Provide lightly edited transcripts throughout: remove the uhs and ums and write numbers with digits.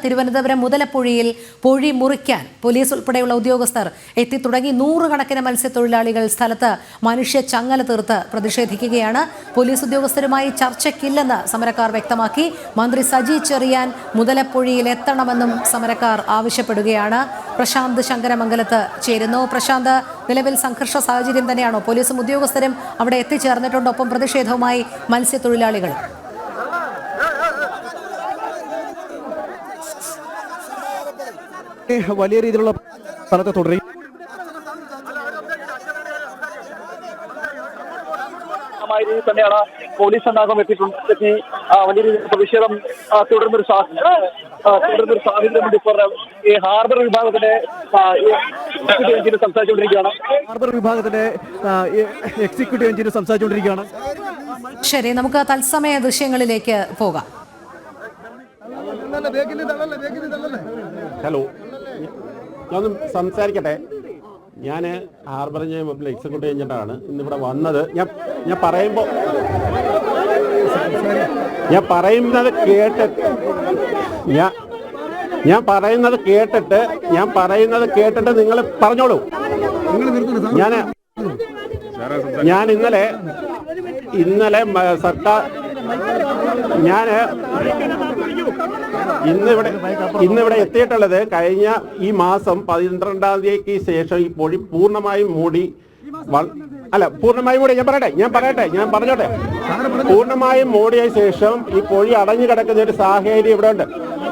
തിരുവനന്തപുരം മുതലപ്പുഴയിൽ പൊഴി മുറിക്കാൻ പോലീസ് ഉൾപ്പെടെയുള്ള ഉദ്യോഗസ്ഥർ എത്തിത്തുടങ്ങി. 100 കണക്കിന് മത്സ്യത്തൊഴിലാളികൾ സ്ഥലത്ത് മനുഷ്യ ചങ്ങല തീർത്ത് പ്രതിഷേധിക്കുകയാണ്. പോലീസ് ഉദ്യോഗസ്ഥരുമായി ചർച്ചയ്ക്കില്ലെന്ന് സമരക്കാർ വ്യക്തമാക്കി. മന്ത്രി സജി ചെറിയാൻ മുതലപ്പുഴയിൽ എത്തണമെന്നും സമരക്കാർ ആവശ്യപ്പെടുകയാണ്. പ്രശാന്ത് ശങ്കരമംഗലത്ത് ചേരുന്നു. പ്രശാന്ത്, നിലവിൽ സംഘർഷ സാഹചര്യം തന്നെയാണോ? പോലീസും ഉദ്യോഗസ്ഥരും അവിടെ എത്തിച്ചേർന്നിട്ടുണ്ട്, ഒപ്പം പ്രതിഷേധവുമായി മത്സ്യത്തൊഴിലാളികൾ. വലിയ രീതിയിലുള്ള സ്ഥലത്ത് തുടരും. തന്നെയാണ് പോലീസ് സംഘം എത്തി വലിയ രീതിയിൽ പ്രതിഷേധം തുടർന്നൊരു സാഹചര്യം ഇപ്പോൾ ഈ ഹാർബർ വിഭാഗത്തിന്റെ സംസാരിച്ചുകൊണ്ടിരിക്കുകയാണ്. ഹാർബർ വിഭാഗത്തിന്റെ എക്സിക്യൂട്ടീവ് എഞ്ചിനീയർ സംസാരിച്ചുകൊണ്ടിരിക്കുകയാണ്. ശരി, നമുക്ക് തത്സമയ ദൃശ്യങ്ങളിലേക്ക് പോകാം. ഹലോ, ഞാനൊന്ന് സംസാരിക്കട്ടെ. ഞാൻ ഹാർബർ എക്സിക്യൂട്ടീവ് എഞ്ചിനീയറാണ് ഇന്നിവിടെ വന്നത്. ഞാൻ പറയുന്നത് കേട്ടിട്ട് നിങ്ങൾ പറഞ്ഞോളൂ. ഞാൻ ഇന്നലെ സർക്കാർ ഇന്നിവിടെ എത്തിയിട്ടുള്ളത് കഴിഞ്ഞ ഈ മാസം 12-ാം തീയതിക്ക് ശേഷം ഈ പൊഴി പൂർണ്ണമായും മൂടി. ഞാൻ പറഞ്ഞോട്ടെ. പൂർണ്ണമായും മൂടിയ ശേഷം ഈ പൊഴി അടഞ്ഞു കിടക്കുന്ന ഒരു സാഹചര്യം ഇവിടെ ഉണ്ട്.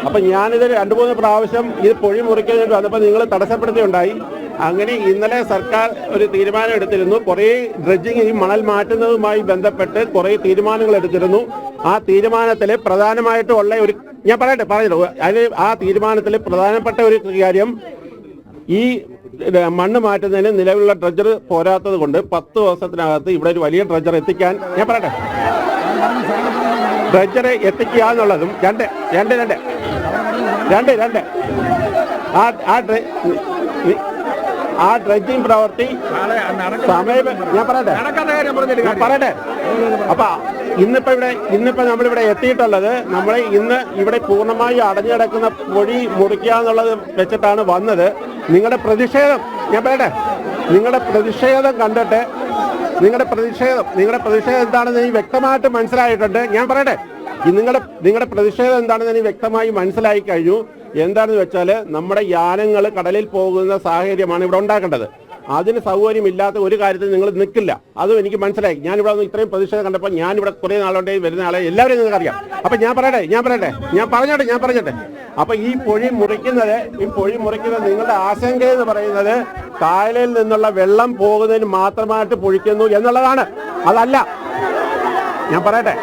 അപ്പൊ ഞാനിത് 2-3 പ്രാവശ്യം ഇത് പൊഴി മുറിക്കാൻ വന്നപ്പോൾ നിങ്ങൾ തടസ്സപ്പെടുത്തിയുണ്ടായി. അങ്ങനെ ഇന്നലെ സർക്കാർ ഒരു തീരുമാനം എടുത്തിരുന്നു. കുറേ ഡ്രഡ്ജിങ്, ഈ മണൽ മാറ്റുന്നതുമായി ബന്ധപ്പെട്ട് കുറേ തീരുമാനങ്ങൾ എടുത്തിരുന്നു. ആ തീരുമാനത്തിൽ പ്രധാനമായിട്ടുള്ള ആ തീരുമാനത്തിൽ പ്രധാനപ്പെട്ട ഒരു കാര്യം, ഈ മണ്ണ് മാറ്റുന്നതിന് നിലവിലുള്ള ഡ്രഡ്ജർ പോരാത്തത് കൊണ്ട് 10 ദിവസത്തിനകത്ത് ഇവിടെ ഒരു വലിയ ഡ്രഡ്ജർ എത്തിക്കാൻ ഡ്രഡ്ജർ എത്തിക്കുക എന്നുള്ളതും രണ്ട് ആ ഡ്രഡ്ജിങ് പ്രവൃത്തി ഞാൻ പറയട്ടെ. അപ്പൊ ഇന്നിപ്പോ നമ്മളിവിടെ എത്തിയിട്ടുള്ളത്, നമ്മൾ ഇന്ന് ഇവിടെ പൂർണ്ണമായി അടഞ്ഞു കിടക്കുന്ന പൊഴി മുറിക്കുക എന്നുള്ളത് വെച്ചിട്ടാണ് വന്നത്. നിങ്ങളുടെ പ്രതിഷേധം നിങ്ങളുടെ പ്രതിഷേധം കണ്ടിട്ട് നിങ്ങളുടെ പ്രതിഷേധം എന്താണെന്ന് എനിക്ക് വ്യക്തമായിട്ട് മനസ്സിലായിട്ടുണ്ട്. ഞാൻ പറയട്ടെ, നിങ്ങളുടെ പ്രതിഷേധം എന്താണെന്ന് എനിക്ക് വ്യക്തമായി മനസ്സിലായി കഴിഞ്ഞു. എന്താണെന്ന് വെച്ചാൽ നമ്മുടെ യാനങ്ങൾ കടലിൽ പോകുന്ന സാഹചര്യമാണ് ഇവിടെ ഉണ്ടാക്കേണ്ടത്. അതിന് സൗകര്യമില്ലാത്ത ഒരു കാര്യത്തിൽ നിങ്ങൾ നിൽക്കില്ല. അതും എനിക്ക് മനസ്സിലായി. ഞാനിവിടെ വന്ന് ഇത്രയും പ്രതിഷേധം കണ്ടപ്പോൾ ഞാനിവിടെ കുറേ നാളുണ്ടെങ്കിൽ വരുന്ന ആളെ എല്ലാവരെയും നിങ്ങൾക്കറിയാം. അപ്പം ഞാൻ പറഞ്ഞോട്ടെ. അപ്പൊ ഈ പൊഴി മുറിക്കുന്നത് നിങ്ങളുടെ ആശങ്ക എന്ന് പറയുന്നത് കായലിൽ നിന്നുള്ള വെള്ളം പോകുന്നതിന് മാത്രമായിട്ട് പൊഴിക്കുന്നു എന്നുള്ളതാണ്. അതല്ല, ഞാൻ പറയട്ടെ.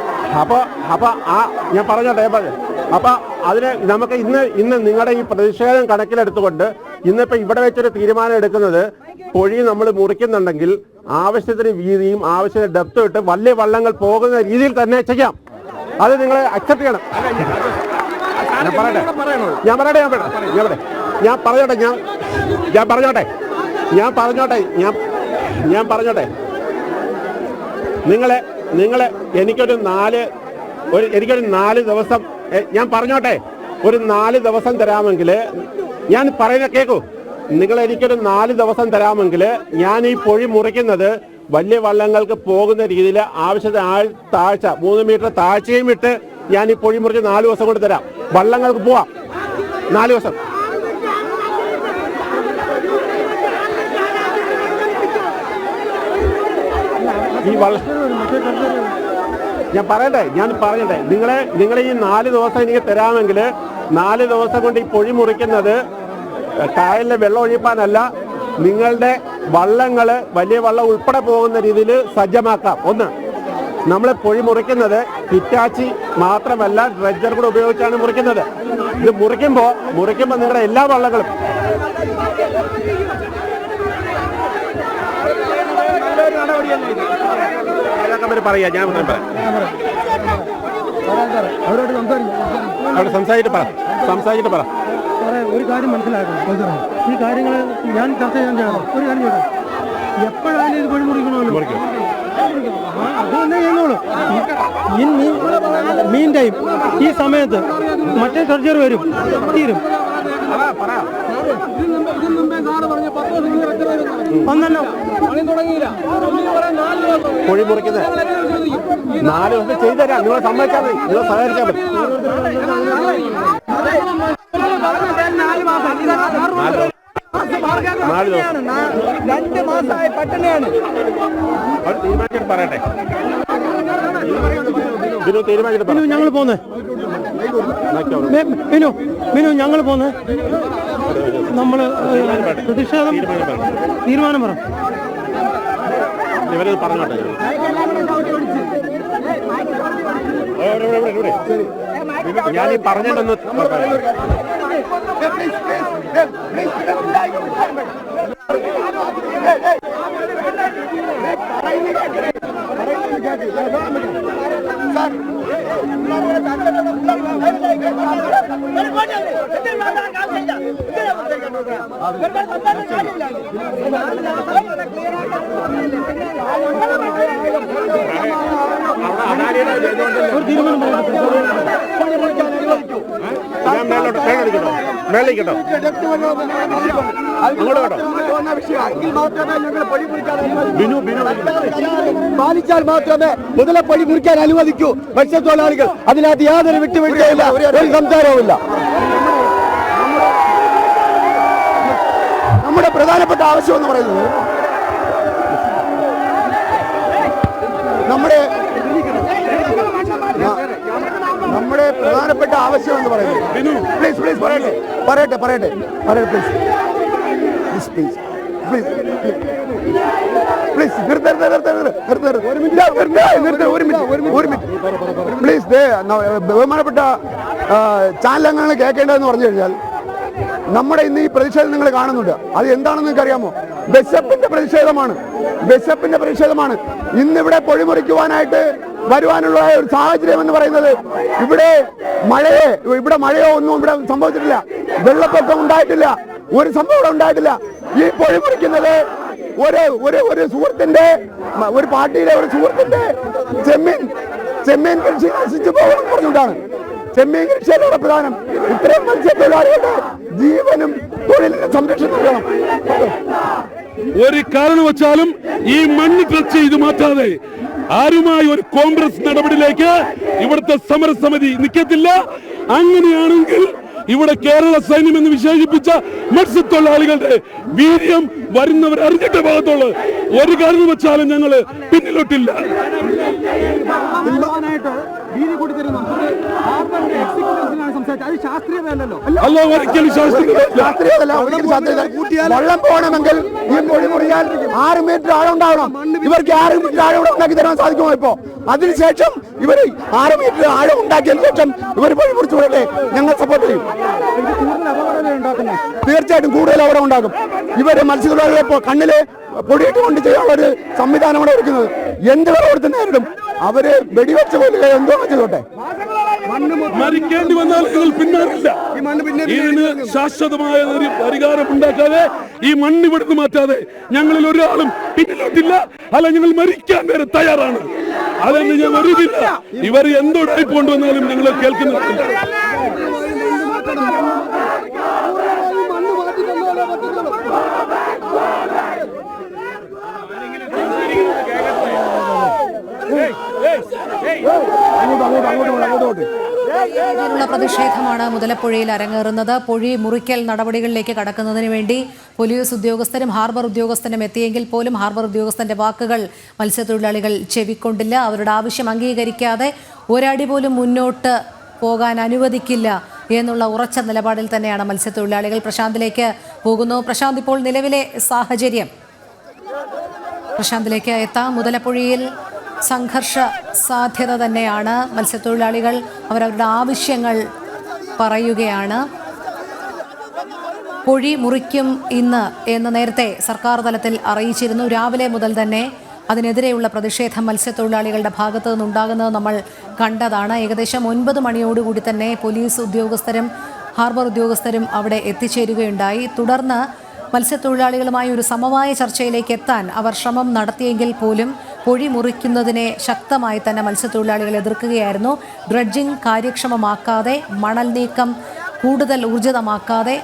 അപ്പൊ അതിന് നമുക്ക് ഇന്ന് നിങ്ങളുടെ ഈ പ്രതിഷേധം കണക്കിലെടുത്തുകൊണ്ട് ഇന്നിപ്പോ ഇവിടെ വെച്ചൊരു തീരുമാനം എടുക്കുന്നത്, പൊഴി നമ്മൾ മുറിക്കുന്നുണ്ടെങ്കിൽ ആവശ്യത്തിന് വീതിയും ആവശ്യത്തിന് ഡെപ്തും ഇട്ട് വലിയ വള്ളങ്ങൾ പോകുന്ന രീതിയിൽ തന്നെ ചെയ്യാം. അത് നിങ്ങൾ അക്സെപ്റ്റ് ചെയ്യണം. ഞാൻ പറഞ്ഞോട്ടെ. നിങ്ങളെ എനിക്കൊരു 4 ദിവസം ഞാൻ പറഞ്ഞോട്ടെ, ഒരു 4 ദിവസം തരാമെങ്കിൽ, ഞാൻ പറയുന്ന കേൾക്കൂ, നിങ്ങൾ എനിക്കൊരു 4 ദിവസം തരാമെങ്കിൽ ഞാൻ ഈ പൊഴി മുറിക്കുന്നത് വലിയ വള്ളങ്ങൾക്ക് പോകുന്ന രീതിയിൽ ആവശ്യത്തിന് താഴ്ച 3 മീറ്റർ താഴ്ചയും ഇട്ട് ഞാൻ ഈ പൊഴി മുറിച്ച് 4 ദിവസം കൊണ്ട് തരാം. വള്ളങ്ങൾക്ക് പോവാം 4 ദിവസം. ഞാൻ പറയട്ടെ. നിങ്ങളെ ഈ 4 ദിവസം എനിക്ക് തരാമെങ്കിൽ 4 ദിവസം കൊണ്ട് ഈ പൊഴി മുറിക്കുന്നത് കായലിലെ വെള്ളം ഒഴിപ്പാനല്ല, നിങ്ങളുടെ വള്ളങ്ങൾ വലിയ വള്ളം ഉൾപ്പെടെ പോകുന്ന രീതിയിൽ സജ്ജമാക്കാം. ഒന്ന്, നമ്മൾ പൊഴി മുറിക്കുന്നത് ഹിറ്റാച്ചി മാത്രമല്ല ഡ്രഡ്ജർ കൂടെ ഉപയോഗിച്ചാണ് മുറിക്കുന്നത്. ഇത് മുറിക്കുമ്പോൾ നിങ്ങളുടെ എല്ലാ വള്ളങ്ങളും പറയാ. ഞാൻ സംസാരിച്ചിട്ട് പറ. ഒരു കാര്യം മനസ്സിലാക്കണം. ഈ കാര്യങ്ങൾ ഞാൻ ചർച്ച ചെയ്യാൻ ഒരു കാര്യം എപ്പോഴായാലും ഇത് പൊഴി മുറിക്കണമല്ലോ. അത് തന്നെ ചെയ്യുന്നുള്ളൂ. മീൻ ടൈം ഈ സമയത്ത് മറ്റേ സർജറി വരും, തീരും. ഒന്നല്ലോ കുഴി മുറിക്കുന്നത് 4 ദിവസം ചെയ്തുതരാം. നിങ്ങൾ സമ്മതിച്ചാൽ മതി, നിങ്ങൾ സഹകരിച്ചാൽ മതി. 4 ദിവസം 2 മാസമായി പട്ടിണിയാണ്. തീരുമാനിച്ചിട്ട് പറയട്ടെ. തീരുമാനിച്ചിട്ട് ഞങ്ങൾ പോന്നേ മിനു ഞങ്ങൾ പോന്നേ. നമ്മള് പ്രതിഷേധം തീരുമാനം പറ. ഇവരത് പറഞ്ഞോട്ടെ. ഞാൻ ഈ പറഞ്ഞിട്ടൊന്ന് മേളിക്കട്ടോ പാലിച്ചാൽ മാത്രമേ മുതലപ്പടി മുറിക്കാൻ അനുവദിക്കൂ മത്സ്യത്തൊഴിലാളികൾ. അതിനകത്ത് യാതൊരു വിട്ടുവീഴ്ചയില്ല, ഒരു സംസാരവുമില്ല. നമ്മുടെ പ്രധാനപ്പെട്ട ആവശ്യം എന്ന് പറയുന്നത് നമ്മുടെ പ്രധാനപ്പെട്ട ആവശ്യം എന്ന് പറയുന്നത് പ്ലീസ് പറയട്ടെ പ്ലീസ് പ്ലീസ്. ബഹുമാനപ്പെട്ട ചാനൽ അംഗങ്ങൾ കേൾക്കേണ്ടതെന്ന് പറഞ്ഞു കഴിഞ്ഞാൽ, നമ്മുടെ ഇന്ന് ഈ പ്രതിഷേധം നിങ്ങൾ കാണുന്നുണ്ട്. അത് എന്താണെന്ന് നിങ്ങൾക്ക് അറിയാമോ? ബിഷപ്പിന്റെ പ്രതിഷേധമാണ്. ഇന്നിവിടെ പൊഴിമുറിക്കുവാനായിട്ട് വരുവാനുള്ള ഒരു സാഹചര്യം എന്ന് പറയുന്നത്, ഇവിടെ മഴയോ ഒന്നും ഇവിടെ സംഭവിച്ചിട്ടില്ല. വെള്ളപ്പൊക്കം ഉണ്ടായിട്ടില്ല, ഒരു സംഭവം ഇവിടെ ഉണ്ടായിട്ടില്ല. ഈ പൊഴിമുറിക്കുന്നത് ഒരു സുഹൃത്തിന്റെ, ഒരു പാർട്ടിയിലെ ഒരു സുഹൃത്തിന്റെ ചെമ്മീൻ കൃഷി നശിച്ചു പോകണം പറഞ്ഞുകൊണ്ടാണ്. ചെമ്മീൻ കൃഷിയുടെ പ്രധാനം. ഇത്രയും മത്സ്യത്തൊഴിലാളികളുടെ ജീവനും തൊഴിലിനും സംരക്ഷണം നൽകണം. ഒരു കാരണവശാലും ഈ മണ്ണ് ടച്ച് ചെയ്ത് മാറ്റാതെ ആരുമായി ഒരു കോൺഗ്രസ് നടപടിയിലേക്ക് ഇവിടുത്തെ സമരസമിതി നിൽക്കത്തില്ല. അങ്ങനെയാണെങ്കിൽ ഇവിടെ കേരള സൈന്യം എന്ന് വിശേഷിപ്പിച്ച മത്സ്യത്തൊഴിലാളികളുടെ വീര്യം വരുന്നവർ അറിഞ്ഞിട്ട ഭാഗത്തുള്ള ഒരു കാരണവശാലും ഞങ്ങൾ പിന്നിലോട്ടില്ല. അല്ല, ഒരിക്കലും വെള്ളം പോകണമെങ്കിൽ ഈ പൊഴി മുറിയാൽ 6 മീറ്റർ ആഴം ഉണ്ടാവണം. ഇവർക്ക് 6 മീറ്റർ ആഴം ഉണ്ടാക്കി തരാൻ സാധിക്കുമോ? ഇപ്പോ അതിനുശേഷം ഇവർ 6 മീറ്റർ ആഴം ഉണ്ടാക്കിയതിനു ശേഷം ഇവർ പൊഴി മുറിച്ചു വിടട്ടെ, ഞങ്ങൾ സപ്പോർട്ട് ചെയ്യും. തീർച്ചയായിട്ടും കൂടുതൽ അപകടം ഉണ്ടാകും. ഇവര് മത്സ്യത്തൊഴിലാളികളെ കണ്ണില് പൊടിയിട്ട് കൊണ്ട് ചെയ്യാനുള്ള ഒരു സംവിധാനമാണ് ഒരുക്കുന്നത്. എന്ത് കൊടുത്ത് നേരിടും. അവര് വെടിവെച്ച് കൊല്ലുക, എന്തോ ചെയ്തോട്ടെ. മരിക്കേണ്ടി വന്നാൽ ഞങ്ങൾ പിന്മാറില്ല. ഇതിന് ശാശ്വതമായ ഒരു പരിഹാരം ഉണ്ടാക്കാതെ, ഈ മണ്ണ് ഇവിടുന്ന് മാറ്റാതെ ഞങ്ങളിൽ ഒരാളും പിന്നിലോട്ടില്ല. അല്ല, ഞങ്ങൾ മരിക്കാൻ വരെ തയ്യാറാണ്. അതൊന്നും ഞാൻ വരുന്നില്ല. ഇവർ എന്തോടായി കൊണ്ടുവന്നാലും ഞങ്ങൾ കേൾക്കുന്നില്ല. രീതിയിലുള്ള പ്രതിഷേധമാണ് മുതലപ്പുഴയിൽ അരങ്ങേറുന്നത്. പൊഴി മുറിക്കൽ നടപടികളിലേക്ക് കടക്കുന്നതിന് വേണ്ടി പോലീസ് ഉദ്യോഗസ്ഥരും ഹാർബർ ഉദ്യോഗസ്ഥരും എത്തിയെങ്കിൽ പോലും ഹാർബർ ഉദ്യോഗസ്ഥന്റെ വാക്കുകൾ മത്സ്യത്തൊഴിലാളികൾ ചെവിക്കൊണ്ടില്ല. അവരുടെ ആവശ്യം അംഗീകരിക്കാതെ ഒരടി പോലും മുന്നോട്ട് പോകാൻ അനുവദിക്കില്ല എന്നുള്ള ഉറച്ച നിലപാടിൽ തന്നെയാണ് മത്സ്യത്തൊഴിലാളികൾ. പ്രശാന്തിലേക്ക് പോകുന്നു. പ്രശാന്ത്, ഇപ്പോൾ നിലവിലെ സാഹചര്യം പ്രശാന്തിലേക്ക് എത്താം. മുതലപ്പുഴയിൽ സംഘർഷ സാധ്യത തന്നെയാണ്. മത്സ്യത്തൊഴിലാളികൾ അവരവരുടെ ആവശ്യങ്ങൾ പറയുകയാണ്. പൊഴി മുറിക്കും ഇന്ന് എന്ന് നേരത്തെ സർക്കാർ തലത്തിൽ അറിയിച്ചിരുന്നു. രാവിലെ മുതൽ തന്നെ അതിനെതിരെയുള്ള പ്രതിഷേധം മത്സ്യത്തൊഴിലാളികളുടെ ഭാഗത്തു നിന്നുണ്ടാകുന്നത് നമ്മൾ കണ്ടതാണ്. ഏകദേശം 9 മണിയോടുകൂടി തന്നെ പോലീസ് ഉദ്യോഗസ്ഥരും ഹാർബർ ഉദ്യോഗസ്ഥരും അവിടെ എത്തിച്ചേരുകയുണ്ടായി. തുടർന്ന് മത്സ്യത്തൊഴിലാളികളുമായി ഒരു സമവായ ചർച്ചയിലേക്ക് എത്താൻ അവർ ശ്രമം നടത്തിയെങ്കിൽ പോലും പൊഴി മുറിക്കുന്നതിനെ ശക്തമായി തന്നെ മത്സ്യത്തൊഴിലാളികൾ എതിർക്കുകയായിരുന്നു. ഡ്രഡ്ജിംഗ് കാര്യക്ഷമമാക്കാതെ, മണൽ നീക്കം കൂടുതൽ ഊർജിതമാക്കാതെ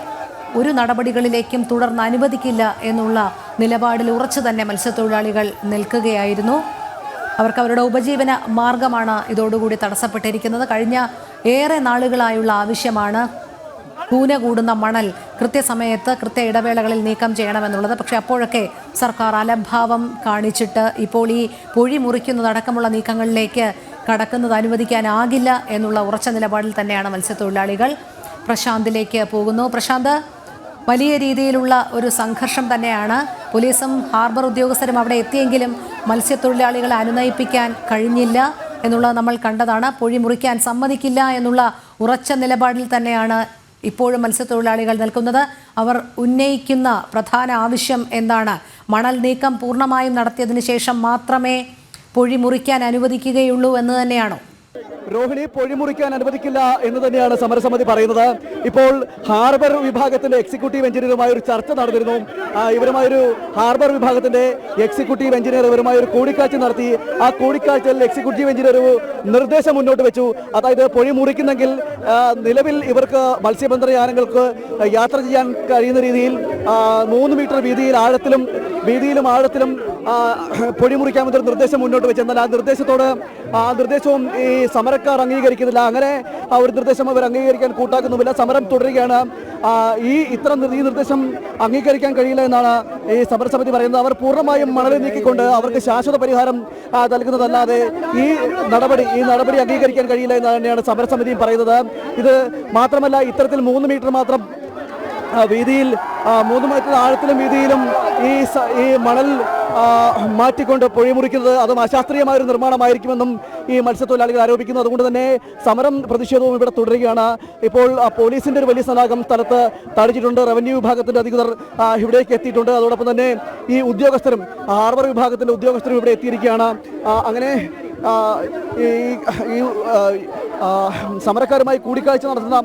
ഒരു നടപടികളിലേക്കും തുടർന്ന് അനുവദിക്കില്ല എന്നുള്ള നിലപാടിൽ ഉറച്ചു തന്നെ മത്സ്യത്തൊഴിലാളികൾ നിൽക്കുകയായിരുന്നു. അവർക്ക് അവരുടെ ഉപജീവന മാർഗമാണ് ഇതോടുകൂടി തടസ്സപ്പെട്ടിരിക്കുന്നത്. കഴിഞ്ഞ ഏറെ നാളുകളായുള്ള ആവശ്യമാണ് കൂന കൂടുന്ന മണൽ കൃത്യസമയത്ത് കൃത്യ ഇടവേളകളിൽ നീക്കം ചെയ്യണമെന്നുള്ളത്. പക്ഷേ അപ്പോഴൊക്കെ സർക്കാർ അലംഭാവം കാണിച്ചിട്ട് ഇപ്പോൾ ഈ പൊഴി മുറിക്കുന്നതടക്കമുള്ള നീക്കങ്ങളിലേക്ക് കടക്കുന്നത് അനുവദിക്കാനാകില്ല എന്നുള്ള ഉറച്ച നിലപാടിൽ തന്നെയാണ് മത്സ്യത്തൊഴിലാളികൾ. പ്രശാന്തിലേക്ക് പോകുന്നു. പ്രശാന്ത്, വലിയ രീതിയിലുള്ള ഒരു സംഘർഷം തന്നെയാണ്. പോലീസും ഹാർബർ ഉദ്യോഗസ്ഥരും അവിടെ എത്തിയെങ്കിലും മത്സ്യത്തൊഴിലാളികളെ അനുനയിപ്പിക്കാൻ കഴിഞ്ഞില്ല എന്നുള്ളത് നമ്മൾ കണ്ടതാണ്. പൊഴി മുറിക്കാൻ സമ്മതിക്കില്ല എന്നുള്ള ഉറച്ച നിലപാടിൽ തന്നെയാണ് ഇപ്പോഴും മത്സ്യത്തൊഴിലാളികൾ നിൽക്കുന്നത്. അവർ ഉന്നയിക്കുന്ന പ്രധാന ആവശ്യം എന്താണ്? മണൽ നീക്കം പൂർണ്ണമായും നടത്തിയതിനു ശേഷം മാത്രമേ പൊഴി മുറിക്കാൻ അനുവദിക്കുകയുള്ളൂ എന്ന് തന്നെയാണോ? രോഹിണി, പൊഴിമുറിക്കാൻ അനുവദിക്കില്ല എന്ന് തന്നെയാണ് സമരസമിതി പറയുന്നത്. ഇപ്പോൾ ഹാർബർ വിഭാഗത്തിന്റെ എക്സിക്യൂട്ടീവ് എഞ്ചിനീയറുമായി ഒരു ചർച്ച നടന്നിരുന്നു. ഇവരുമായൊരു ഹാർബർ വിഭാഗത്തിന്റെ എക്സിക്യൂട്ടീവ് എഞ്ചിനീയർ ഇവരുമായി ഒരു കൂടിക്കാഴ്ച നടത്തി. ആ കൂടിക്കാഴ്ചയിൽ എക്സിക്യൂട്ടീവ് എഞ്ചിനീയർ ഒരു നിർദ്ദേശം മുന്നോട്ട് വെച്ചു. അതായത് പൊഴി മുറിക്കുന്നെങ്കിൽ നിലവിൽ ഇവർക്ക് മത്സ്യബന്ധന യാനങ്ങൾക്ക് യാത്ര ചെയ്യാൻ കഴിയുന്ന രീതിയിൽ 3 മീറ്റർ വീതിയിലും ആഴത്തിലും പൊഴി മുറിക്കാമെന്നൊരു നിർദ്ദേശം മുന്നോട്ട് വെച്ചു. എന്നാൽ ആ നിർദ്ദേശവും ഈ സമരക്കാർ അംഗീകരിക്കുന്നില്ല. അങ്ങനെ ആ ഒരു നിർദ്ദേശം അവർ അംഗീകരിക്കാൻ കൂട്ടാക്കുന്നുമില്ല. സമരം തുടരുകയാണ്. ഈ നിർദ്ദേശം അംഗീകരിക്കാൻ കഴിയില്ല എന്നാണ് ഈ സമരസമിതി പറയുന്നത്. അവർ പൂർണ്ണമായും മണൽ നീക്കിക്കൊണ്ട് അവർക്ക് ശാശ്വത പരിഹാരം നൽകുന്നതല്ലാതെ ഈ നടപടി അംഗീകരിക്കാൻ കഴിയില്ല എന്ന് തന്നെയാണ് സമരസമിതിയും പറയുന്നത്. ഇത് മാത്രമല്ല, ഇത്തരത്തിൽ 3 മീറ്റർ മാത്രം വീതിയിൽ 3 മീറ്റർ ആഴത്തിലും വീതിയിലും ഈ മണൽ മാറ്റിക്കൊണ്ട് പൊഴി മുറിക്കുന്നത് അതും അശാസ്ത്രീയമായൊരു നിർമ്മാണമായിരിക്കുമെന്നും ഈ മത്സ്യത്തൊഴിലാളികൾ ആരോപിക്കുന്നു. അതുകൊണ്ട് തന്നെ സമരം പ്രതിഷേധവും ഇവിടെ തുടരുകയാണ്. ഇപ്പോൾ പോലീസിന്റെ ഒരു വലിയ സന്നാഹം സ്ഥലത്ത് തടിച്ചിട്ടുണ്ട്. റവന്യൂ വിഭാഗത്തിന്റെ അധികൃതർ ഇവിടേക്ക് എത്തിയിട്ടുണ്ട്. അതോടൊപ്പം തന്നെ ഈ ഉദ്യോഗസ്ഥരും ഹാർബർ വിഭാഗത്തിന്റെ ഉദ്യോഗസ്ഥരും ഇവിടെ എത്തിയിരിക്കുകയാണ്. അങ്ങനെ ഈ സമരക്കാരുമായി കൂടിക്കാഴ്ച നടത്തുന്ന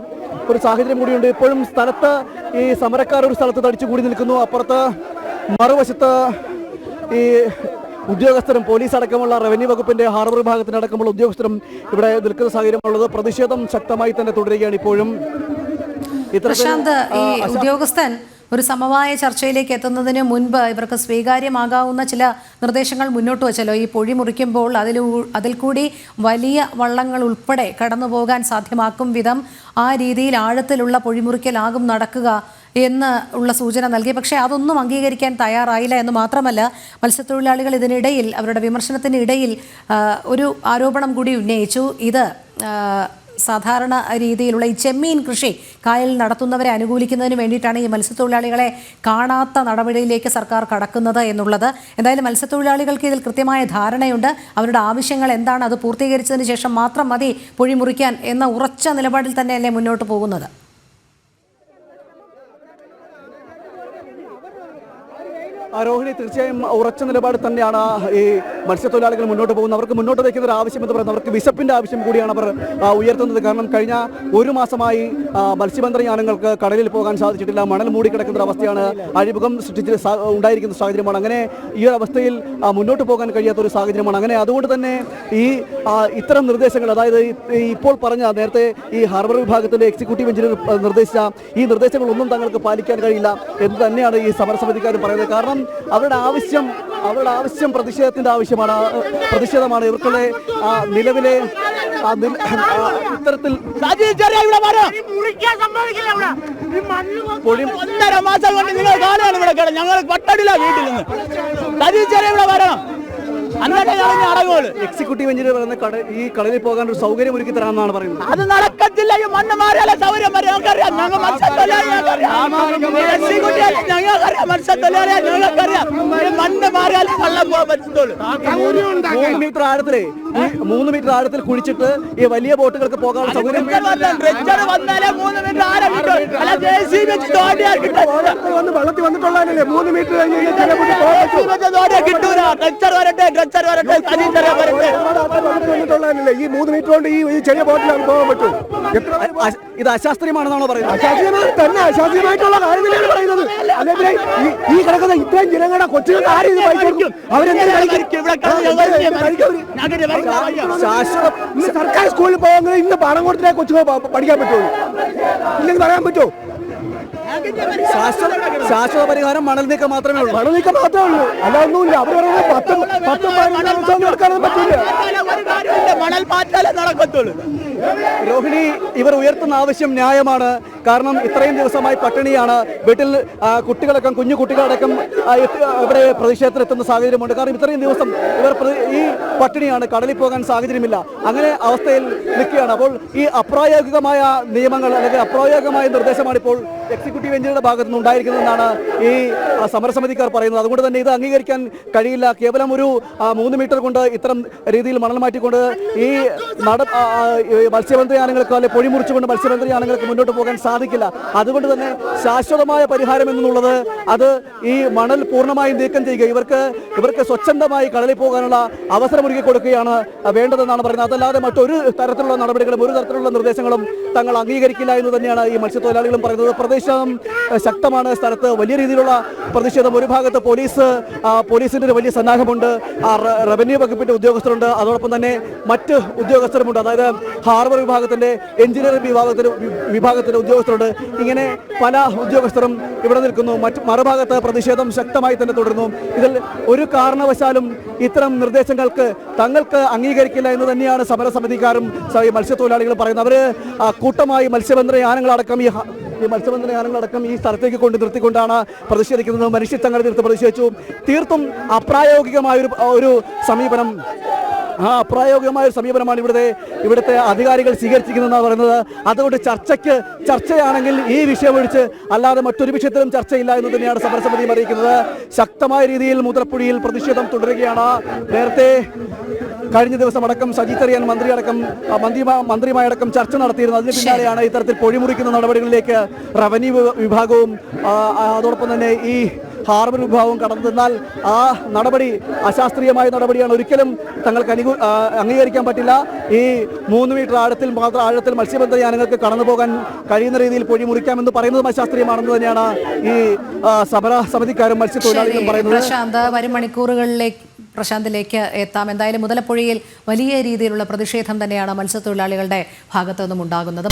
ഒരു സാഹചര്യം കൂടിയുണ്ട്. ഇപ്പോഴും സ്ഥലത്ത് ഈ സമരക്കാർ ഒരു സ്ഥലത്ത് തടിച്ചു കൂടി നിൽക്കുന്നു. അപ്പുറത്ത് മറുവശത്ത് ഈ ഉദ്യോഗസ്ഥരും പോലീസ് അടക്കമുള്ള റവന്യൂ വകുപ്പിന്റെ ഹാർബർ വിഭാഗത്തിന്റെ അടക്കമുള്ള ഉദ്യോഗസ്ഥരും ഇവിടെ നിൽക്കുന്ന സാഹചര്യമുള്ളത്. പ്രതിഷേധം ശക്തമായി തന്നെ തുടരുകയാണ്. ഇപ്പോഴും പ്രശാന്ത്, ഈ ഉദ്യോഗസ്ഥൻ ഒരു സമവായ ചർച്ചയിലേക്ക് എത്തുന്നതിന് മുൻപ് ഇവർക്ക് സ്വീകാര്യമാകാവുന്ന ചില നിർദ്ദേശങ്ങൾ മുന്നോട്ട് വച്ചല്ലോ. ഈ പൊഴി മുറിക്കുമ്പോൾ അതിൽ കൂടി വലിയ വള്ളങ്ങൾ ഉൾപ്പെടെ കടന്നു പോകാൻ സാധ്യമാക്കും വിധം ആ രീതിയിൽ ആഴത്തിലുള്ള പൊഴിമുറിക്കലാകും നടക്കുക എന്ന് ഉള്ള സൂചന നൽകി. പക്ഷേ അതൊന്നും അംഗീകരിക്കാൻ തയ്യാറായില്ല എന്ന് മാത്രമല്ല, മത്സ്യത്തൊഴിലാളികൾ ഇതിനിടയിൽ അവരുടെ വിമർശനത്തിന് ഇടയിൽ ഒരു ആരോപണം കൂടി ഉന്നയിച്ചു. ഇത് സാധാരണ രീതിയിലുള്ള ഈ ചെമ്മീൻ കൃഷി കായലിൽ നടത്തുന്നവരെ അനുകൂലിക്കുന്നതിന് വേണ്ടിയിട്ടാണ് ഈ മത്സ്യത്തൊഴിലാളികളെ കാണാത്ത നടപടിയിലേക്ക് സർക്കാർ കടക്കുന്നത് എന്നുള്ളത്. എന്തായാലും മത്സ്യത്തൊഴിലാളികൾക്ക് ഇതിൽ കൃത്യമായ ധാരണയുണ്ട്. അവരുടെ ആവശ്യങ്ങൾ എന്താണ്, അത് പൂർത്തീകരിച്ചതിന് ശേഷം മാത്രം മതി പൊഴി മുറിക്കാൻ എന്ന ഉറച്ച നിലപാടിൽ തന്നെയല്ലേ മുന്നോട്ട് പോകുന്നത്? രോഹിണി, തീർച്ചയായും ഉറച്ച നിലപാട് തന്നെയാണ് ഈ മത്സ്യത്തൊഴിലാളികൾ മുന്നോട്ട് പോകുന്നത്. അവർക്ക് മുന്നോട്ട് വയ്ക്കുന്ന ഒരു ആവശ്യം എന്ന് പറയുന്നത് അവർക്ക് വിശപ്പിന്റെ ആവശ്യം കൂടിയാണ് അവർ ഉയർത്തുന്നത്. കാരണം കഴിഞ്ഞ 1 മാസമായി മത്സ്യബന്ധന യാനങ്ങൾക്ക് കടലിൽ പോകാൻ സാധിച്ചിട്ടില്ല. മണൽ മൂടിക്കിടക്കുന്ന ഒരു അവസ്ഥയാണ്. അഴിമുഖം ഉണ്ടായിരിക്കുന്ന സാഹചര്യമാണ്. അങ്ങനെ ഈ ഒരു അവസ്ഥയിൽ മുന്നോട്ട് പോകാൻ കഴിയാത്ത ഒരു സാഹചര്യമാണ്. അങ്ങനെ അതുകൊണ്ട് തന്നെ ഇത്തരം നിർദ്ദേശങ്ങൾ, അതായത് ഇപ്പോൾ പറഞ്ഞ നേരത്തെ ഈ ഹാർബർ വിഭാഗത്തിന്റെ എക്സിക്യൂട്ടീവ് എഞ്ചിനീയർ നിർദ്ദേശിച്ച ഈ നിർദ്ദേശങ്ങളൊന്നും തങ്ങൾക്ക് പാലിക്കാൻ കഴിയില്ല എന്ന് തന്നെയാണ് ഈ സമരസമിതിക്കാരും പറയുന്നത്. കാരണം അവരുടെ ആവശ്യം പ്രതിഷേധത്തിന്റെ പ്രതിഷേധമാണ്. ഇവർക്കുള്ള നിലവിലെ ഇത്തരത്തിൽ 1.5 മാസം കൊണ്ട് നിങ്ങൾ കാണുകയാണ് ഇവിടെ ഞങ്ങൾ പട്ടടില്ല വീട്ടിൽ നിന്ന് ഇവിടെ വരണം. എക്സിക്യൂട്ടീവ് എഞ്ചിനീയർ പറയുന്ന ഈ കടലിൽ പോകാൻ ഒരു സൗകര്യം ഒരുക്കി തരാമെന്നാണ് പറയുന്നത്. അത് നടക്കത്തില്ല. ഈ മണ്ണ് മാറിയാലേ സൗകര്യം ഞങ്ങൾക്കറിയാം. ഞങ്ങൾ മണ്ണ് മാറിയാലേ വെള്ളം പോകാൻ പറ്റത്തുള്ളൂ. 3 മീറ്റർ ആഴത്തിൽ കുഴിച്ചിട്ട് ഈ വലിയ ബോട്ടുകൾക്ക് പോകാൻ സൗകര്യം വന്നാലേ 3 മീറ്റർ ആഴം കിട്ടും. അല്ല വെള്ളത്തിൽ വന്നിട്ടുള്ളതല്ലേ 3 മീറ്റർ കഴിഞ്ഞ് ഈ 3 മീറ്റർ കൊണ്ട് ഈ ചെറിയ ബോട്ടിലാണ് പോകാൻ പറ്റും. ഇത് അശാസ്ത്രീയമാണെന്നാണോ പറയുന്നത്? തന്നെ അശാസ്ത്രീയമായിട്ടുള്ള കാര്യങ്ങളാണ് പറയുന്നത്. അല്ലെങ്കിൽ ഈ കിടക്കുന്ന ഇത്രയും ജനങ്ങളുടെ കൊച്ചുങ്ങൾക്ക് ആരും ഇത് കഴിക്കും? സർക്കാർ സ്കൂളിൽ പോകുന്നത് ഇന്ന് പാഠം കൊടുത്തേ കൊച്ചുങ്ങൾ പഠിക്കാൻ പറ്റുള്ളൂ, ഇല്ലെങ്കിൽ പറയാൻ പറ്റുമോ? ശാശ്വത പരിഹാരം മണൽ നീക്കം മാത്രമേ ഉള്ളൂ. മണൽ നീക്കം മാത്രമേ ഉള്ളൂ, അല്ലാതൊന്നുമില്ല. അവർ പറയുന്നത് 10-15 ദിവസം എടുക്കാനൊന്നും പറ്റില്ല. മണൽ മാറ്റാലേ നടക്കത്തുള്ളൂ. രോഹിണി, ഇവർ ഉയർത്തുന്ന ആവശ്യം ന്യായമാണ്. കാരണം ഇത്രയും ദിവസമായി പട്ടിണിയാണ്. വീട്ടിൽ കുഞ്ഞു കുട്ടികളടക്കം ഇവിടെ പ്രതിഷേധത്തിലെത്തുന്ന സാഹചര്യമുണ്ട്. കാരണം ഇത്രയും ദിവസം ഇവർ ഈ പട്ടിണിയാണ്, കടലിൽ പോകാൻ സാഹചര്യമില്ല. അങ്ങനെ അവസ്ഥയിൽ നിൽക്കുകയാണ്. അപ്പോൾ ഈ അപ്രായോഗികമായ നിയമങ്ങൾ അല്ലെങ്കിൽ അപ്രായോഗികമായ നിർദ്ദേശമാണ് ഇപ്പോൾ എക്സിക്യൂട്ടീവ് എഞ്ചിനീയറുടെ ഭാഗത്തു നിന്ന് ഉണ്ടായിരിക്കുന്നതെന്നാണ് ഈ സമരസമിതിക്കാർ പറയുന്നത്. അതുകൊണ്ട് തന്നെ ഇത് അംഗീകരിക്കാൻ കഴിയില്ല. കേവലം ഒരു 3 മീറ്റർ കൊണ്ട് ഇത്തരം രീതിയിൽ മണൽ മാറ്റിക്കൊണ്ട് ഈ മത്സ്യബന്ധനയാനങ്ങൾക്ക് അല്ലെങ്കിൽ പൊഴി മുറിച്ചുകൊണ്ട് മത്സ്യബന്ധനയാനങ്ങൾക്ക് മുന്നോട്ട് പോകാൻ സാധിക്കില്ല. അതുകൊണ്ട് തന്നെ ശാശ്വതമായ പരിഹാരം എന്നുള്ളത് അത് ഈ മണൽ പൂർണ്ണമായും നീക്കം ചെയ്യുക, ഇവർക്ക് സ്വച്ഛന്തമായി കടലിൽ പോകാനുള്ള അവസരമൊരുക്കി കൊടുക്കുകയാണ് വേണ്ടതെന്നാണ് പറയുന്നത്. അതല്ലാതെ മറ്റൊരു തരത്തിലുള്ള നടപടികളും ഒരു തരത്തിലുള്ള നിർദ്ദേശങ്ങളും തങ്ങൾ അംഗീകരിക്കില്ല എന്ന് തന്നെയാണ് ഈ മത്സ്യത്തൊഴിലാളികളും പറയുന്നത്. പ്രതിഷേധം ശക്തമാണ്. സ്ഥലത്ത് വലിയ രീതിയിലുള്ള പ്രതിഷേധം. ഒരു ഭാഗത്ത് പോലീസിന്റെ ഒരു വലിയ സന്നാഹമുണ്ട്, റവന്യൂ വകുപ്പിന്റെ ഉദ്യോഗസ്ഥരുണ്ട്, അതോടൊപ്പം തന്നെ മറ്റ് ഉദ്യോഗസ്ഥരുമുണ്ട്. അതായത് ഹാർബർ വിഭാഗത്തിന്റെ എഞ്ചിനീയറിംഗ് വിഭാഗത്തിന്റെ ഉദ്യോഗസ്ഥരുണ്ട്. ഇങ്ങനെ പല ഉദ്യോഗസ്ഥരും ഇവിടെ നിൽക്കുന്നു. മറുഭാഗത്ത് പ്രതിഷേധം ശക്തമായി തന്നെ തുടരുന്നു. ഇതിൽ ഒരു കാരണവശാലും ഇത്തരം നിർദ്ദേശങ്ങൾക്ക് തങ്ങൾക്ക് അംഗീകരിക്കില്ല എന്ന് തന്നെയാണ് സമരസമിതിക്കാരും മത്സ്യത്തൊഴിലാളികളും പറയുന്നത്. അവര് കൂട്ടമായി മത്സ്യബന്ധനയാനങ്ങളടക്കം ഈ സ്ഥലത്തേക്ക് കൊണ്ട് നിർത്തിക്കൊണ്ടാണ് പ്രതിഷേധിക്കുന്നത്. മനുഷ്യച്ചങ്ങല തീർത്ത് പ്രതിഷേധിച്ചു. തീർത്തും അപ്രായോഗികമായ ഒരു സമീപനം, അപ്രായോഗികമായ ഒരു സമീപനമാണ് ഇവിടുത്തെ അധികാരികൾ സ്വീകരിച്ചിരിക്കുന്നതെന്നാണ് പറയുന്നത്. അതുകൊണ്ട് ചർച്ചയാണെങ്കിൽ ഈ വിഷയം ഒഴിച്ച് അല്ലാതെ മറ്റൊരു വിഷയത്തിലും ചർച്ചയില്ല എന്ന് തന്നെയാണ് സമരസമിതി അറിയിക്കുന്നത്. ശക്തമായ രീതിയിൽ മുതലപ്പുഴയിൽ പ്രതിഷേധം തുടരുകയാണ്. നേരത്തെ കഴിഞ്ഞ ദിവസം അടക്കം സജി ചെറിയാൻ മന്ത്രിയുമായടക്കം ചർച്ച നടത്തിയിരുന്നു. അതിന് പിന്നാലെയാണ് ഇത്തരത്തിൽ പൊഴിമുറിക്കുന്ന നടപടികളിലേക്ക് റവന്യൂ വിഭാഗവും അതോടൊപ്പം തന്നെ ഈ ഹാർബർ വിഭാഗവും കടന്നെന്നാൽ ആ നടപടി അശാസ്ത്രീയമായ നടപടിയാണ്. ഒരിക്കലും തങ്ങൾക്ക് അംഗീകരിക്കാൻ പറ്റില്ല. ഈ 3 മീറ്റർ ആഴത്തിൽ മത്സ്യബന്ധനയാനങ്ങൾക്ക് കടന്നു പോകാൻ കഴിയുന്ന രീതിയിൽ പൊഴി മുറിക്കാമെന്ന് പറയുന്നതും അശാസ്ത്രീയമാണെന്ന് തന്നെയാണ് ഈ സമര സമിതിക്കാരും മത്സ്യത്തൊഴിലാളികളും പറയുന്നത്. വരും പ്രശാന്തിലേക്ക് എത്താം. എന്തായാലും മുതലപ്പുഴയിൽ വലിയ രീതിയിലുള്ള പ്രതിഷേധം തന്നെയാണ് മത്സ്യത്തൊഴിലാളികളുടെ ഭാഗത്തു നിന്നും ഉണ്ടാകുന്നത്.